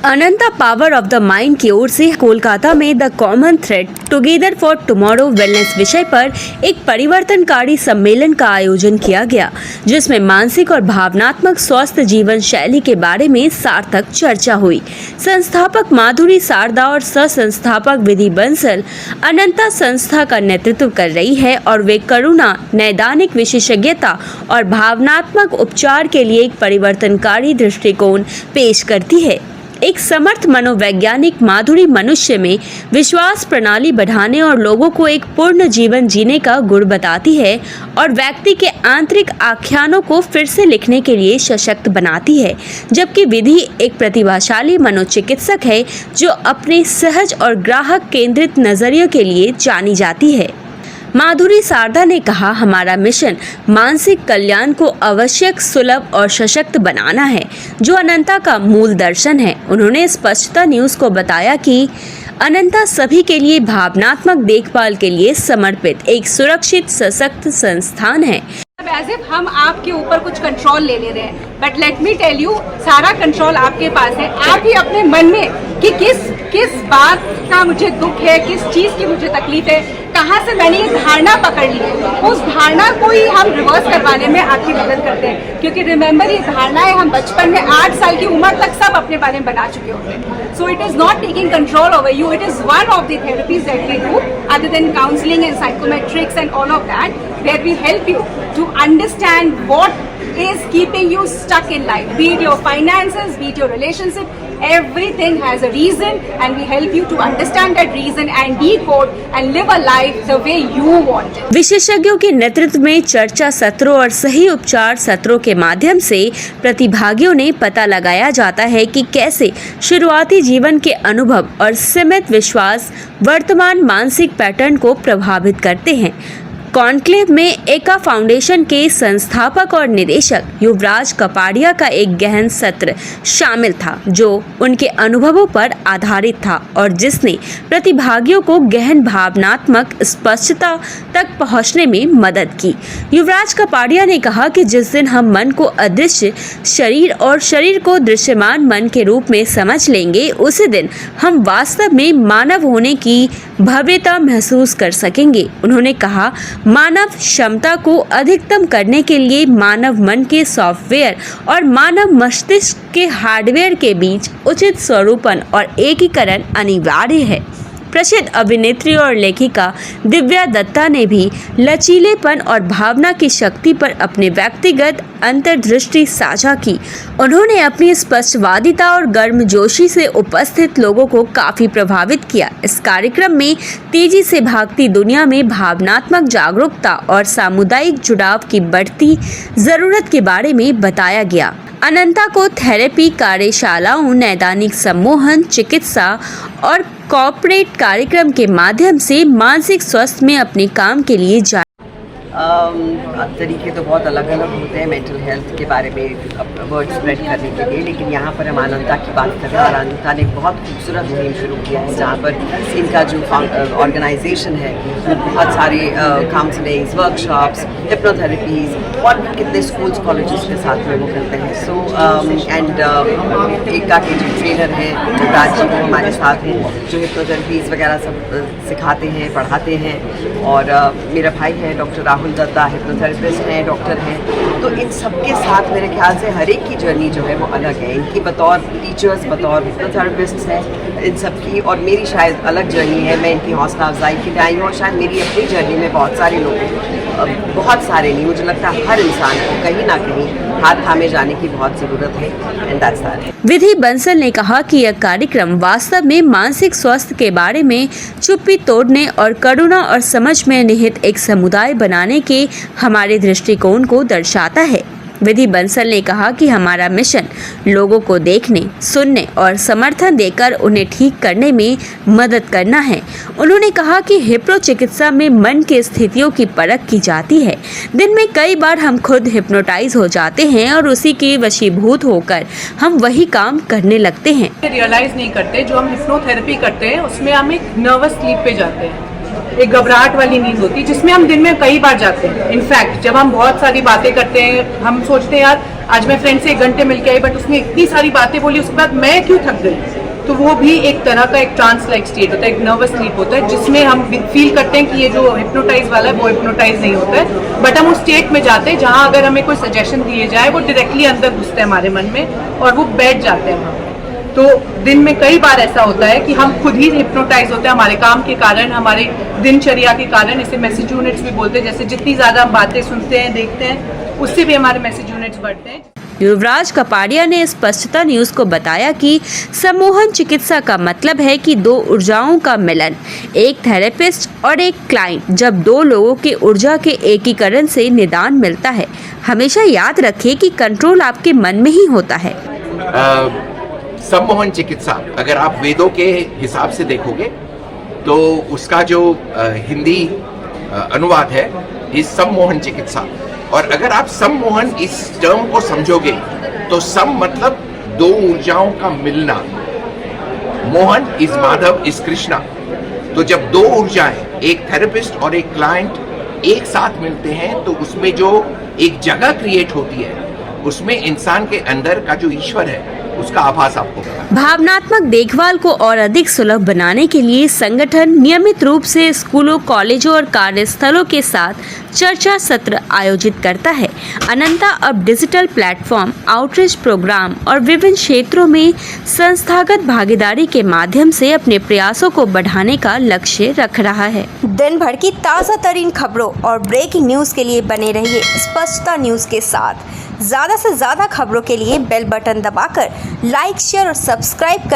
Ananta power of the mind की ओर से कोलकाता में the common thread together for tomorrow wellness विषय पर एक परिवर्तनकारी सम्मेलन का आयोजन किया गया, जिसमें मानसिक और भावनात्मक स्वस्थ जीवन शैली के बारे में सार्थक चर्चा हुई। संस्थापक माधुरी सारदा और सह संस्थापक विधि बंसल अनंता संस्था का नेतृत्व कर रही है और वे करुणा, नैदानिक विशेषज्ञता और भावनात्मक उपचार के लिए एक परिवर्तनकारी दृष्टिकोण पेश करती है। एक समर्थ मनोवैज्ञानिक माधुरी मनुष्य में विश्वास प्रणाली बढ़ाने और लोगों को एक पूर्ण जीवन जीने का गुण बताती है और व्यक्ति के आंतरिक आख्यानों को फिर से लिखने के लिए सशक्त बनाती है, जबकि विधि एक प्रतिभाशाली मनोचिकित्सक है जो अपने सहज और ग्राहक केंद्रित नजरिए के लिए जानी जाती है। माधुरी सारदा ने कहा, हमारा मिशन मानसिक कल्याण को आवश्यक, सुलभ और सशक्त बनाना है, जो अनंता का मूल दर्शन है। उन्होंने स्पष्टता न्यूज़ को बताया कि अनंता सभी के लिए भावनात्मक देखभाल के लिए समर्पित एक सुरक्षित, सशक्त संस्थान है। एज इफ हम आपके ऊपर कुछ कंट्रोल ले रहे हैं, but let me tell you, सारा कंट्रोल आपके पास है। आप ही अपने मन में कि किस बात का मुझे दुख है, किस चीज़ की मुझे तकलीफ है, कहाँ से मैंने ये धारणा पकड़ ली है, उस धारणा को ही हम रिवर्स करवाने में आपकी मदद करते हैं। क्योंकि रिमेंबर, ये धारणाएं हम बचपन में 8 साल की उम्र तक सब अपने बारे में बना चुके होते हैं। So it is not taking control over you, it is one of the therapies that we do other than counselling and psychometrics and all of that, where we help you to understand what is keeping you stuck in life, be it your finances, be it your relationship. Everything has a reason and we help you to understand that reason and decode and live a life the way you want it. विशेषज्ञों के नेतृत्व में चर्चा सत्रों और सही उपचार सत्रों के माध्यम से प्रतिभागियों ने पता लगाया जाता है कि कैसे शुरुआती जीवन के अनुभव और सीमित विश्वास वर्तमान मानसिक पैटर्न को प्रभावित करते हैं। कॉन्क्लेव में एका फाउंडेशन के संस्थापक और निदेशक युवराज कपाड़िया का एक गहन सत्र शामिल था, जो उनके अनुभवों पर आधारित था और जिसने प्रतिभागियों को गहन भावनात्मक स्पष्टता तक पहुंचने में मदद की। युवराज कपाड़िया ने कहा कि जिस दिन हम मन को अदृश्य शरीर और शरीर को दृश्यमान मन के रूप में समझ लेंगे, उसी दिन हम वास्तव में मानव होने की भव्यता महसूस कर सकेंगे। उन्होंने कहा, मानव क्षमता को अधिकतम करने के लिए मानव मन के सॉफ्टवेयर और मानव मस्तिष्क के हार्डवेयर के बीच उचित स्वरूपन और एकीकरण अनिवार्य है। प्रसिद्ध अभिनेत्री और लेखिका दिव्या दत्ता ने भी लचीलेपन और भावना की शक्ति पर अपने व्यक्तिगत अंतर्दृष्टि साझा की। उन्होंने अपनी स्पष्टवादिता और गर्मजोशी से उपस्थित लोगों को काफी प्रभावित किया। इस कार्यक्रम में तेजी से भागती दुनिया में भावनात्मक जागरूकता और सामुदायिक जुड़ाव की बढ़ती जरूरत के बारे में बताया गया। अनंता को थेरेपी कार्यशालाओं, नैदानिक सम्मोहन, चिकित्सा और कॉर्पोरेट कार्यक्रम के माध्यम से मानसिक स्वास्थ्य में अपने काम के लिए तरीके तो बहुत अलग अलग होते हैं मेंटल हेल्थ के बारे में वर्ड स्प्रेड करने के लिए, लेकिन यहाँ पर हम अनंता की बात कर रहे हैं और अनंता ने एक बहुत खूबसूरत मुहिम शुरू किया है, जहाँ पर इनका जो ऑर्गेनाइजेशन है वो बहुत सारे काउंसलिंग्स, वर्कशॉप्स, हिप्नोथेरेपीज और भी कितने स्कूल्स, कॉलेजेस के साथ में वो करते हैं। सो एंड एका के जो ट्रेनर हैं युवराज जी, वो हमारे साथ हैं, जो हिप्नोथेरेपीज वगैरह सब सिखाते हैं, पढ़ाते हैं। और मेरा भाई है डॉक्टर राहुल दत्ता, हिप्नोथेरेपिस्ट हैं, डॉक्टर हैं। तो इन सबके साथ मेरे ख्याल से हर एक की जर्नी जो है वो अलग है। इनकी बतौर टीचर्स, बतौर हिप्नोथेरेपिस्ट हैं इन सबकी, और मेरी शायद अलग जर्नी है। मैं इनकी हौसला अफजाई की आई हूँ और शायद मेरी अपनी जर्नी में बहुत सारे लोग, बहुत सारे नहीं, मुझे लगता है हर इंसान को कहीं ना कहीं हाथ थामे जाने की बहुत ज़रूरत है। And that's that. Vidhi Bansal ने कहा कि यह कार्यक्रम वास्तव में मानसिक स्वास्थ्य के बारे में चुप्पी तोड़ने और करुणा और समझ में निहित एक समुदाय बनाने के हमारे दृष्टिकोण को दर्शाता है। विधि बंसल ने कहा कि हमारा मिशन लोगों को देखने, सुनने और समर्थन देकर उन्हें ठीक करने में मदद करना है। उन्होंने कहा कि हिप्नो चिकित्सा में मन की स्थितियों की परख की जाती है। दिन में कई बार हम खुद हिप्नोटाइज हो जाते हैं और उसी के वशीभूत होकर हम वही काम करने लगते हैं। रियलाइज नहीं करते, जो हम हिप्नोथेरेपी करते हैं उसमें हम एक नर्वस स्लीप पे जाते हैं, एक घबराहट वाली नींद होती है जिसमें हम दिन में कई बार जाते हैं। इनफैक्ट जब हम बहुत सारी बातें करते हैं, हम सोचते हैं यार आज मैं फ्रेंड से 1 घंटे मिल के आई, बट उसने इतनी सारी बातें बोली, उसके बाद मैं क्यों थक गई। तो वो भी एक तरह का एक ट्रांस लाइक स्टेट होता है, एक नर्वस स्लीप होता है, जिसमें हम फील करते हैं कि ये जो हिप्नोटाइज वाला है वो हिप्नोटाइज नहीं होता है, बट हम उस स्टेट में जाते हैं जहाँ अगर हमें कोई सजेशन दिए जाए वो डायरेक्टली अंदर घुसते हैं हमारे मन में और वो बैठ जाते हैं वहाँ पे। तो दिन में कई बार ऐसा होता है कि हम खुद ही हिप्नोटाइज होते हैं हमारे काम के कारण, हमारे दिनचर्या के कारण। इसे मैसेज यूनिट्स भी बोलते हैं। जैसे जितनी ज़्यादा हम बातें सुनते हैं, देखते हैं, उससे भी हमारे मैसेज यूनिट्स बढ़ते हैं। युवराज कपाड़िया ने स्पष्टता न्यूज को बताया कि सम्मोहन चिकित्सा का मतलब है कि दो ऊर्जाओं का मिलन, एक थेरेपिस्ट और एक क्लाइंट। जब दो लोगों के ऊर्जा के एकीकरण से निदान मिलता है। हमेशा याद रखें कि कंट्रोल आपके मन में ही होता है। सम्मोहन चिकित्सा अगर आप वेदों के हिसाब से देखोगे तो उसका जो हिंदी अनुवाद है इस सम्मोहन चिकित्सा, और अगर आप सम्मोहन इस टर्म को समझोगे तो सम मतलब दो ऊर्जाओं का मिलना, मोहन इज माधव इज कृष्णा। तो जब दो ऊर्जाएं, एक थेरेपिस्ट और एक क्लाइंट एक साथ मिलते हैं तो उसमें जो एक जगह क्रिएट होती है, उसमें इंसान के अंदर का जो ईश्वर है उसका आभास आपको होगा। भावनात्मक देखभाल को और अधिक सुलभ बनाने के लिए संगठन नियमित रूप से स्कूलों, कॉलेजों और कार्यस्थलों के साथ चर्चा सत्र आयोजित करता है। अनंता अब डिजिटल प्लेटफॉर्म, आउटरीच प्रोग्राम और विभिन्न क्षेत्रों में संस्थागत भागीदारी के माध्यम से अपने प्रयासों को बढ़ाने का लक्ष्य रख रहा है। दिन भर की ताज़ा तरीन खबरों और ब्रेकिंग न्यूज के लिए बने रहिए स्पष्टता न्यूज के साथ। ज़्यादा से ज़्यादा खबरों के लिए बेल बटन दबाकर लाइक, शेयर और सब्सक्राइब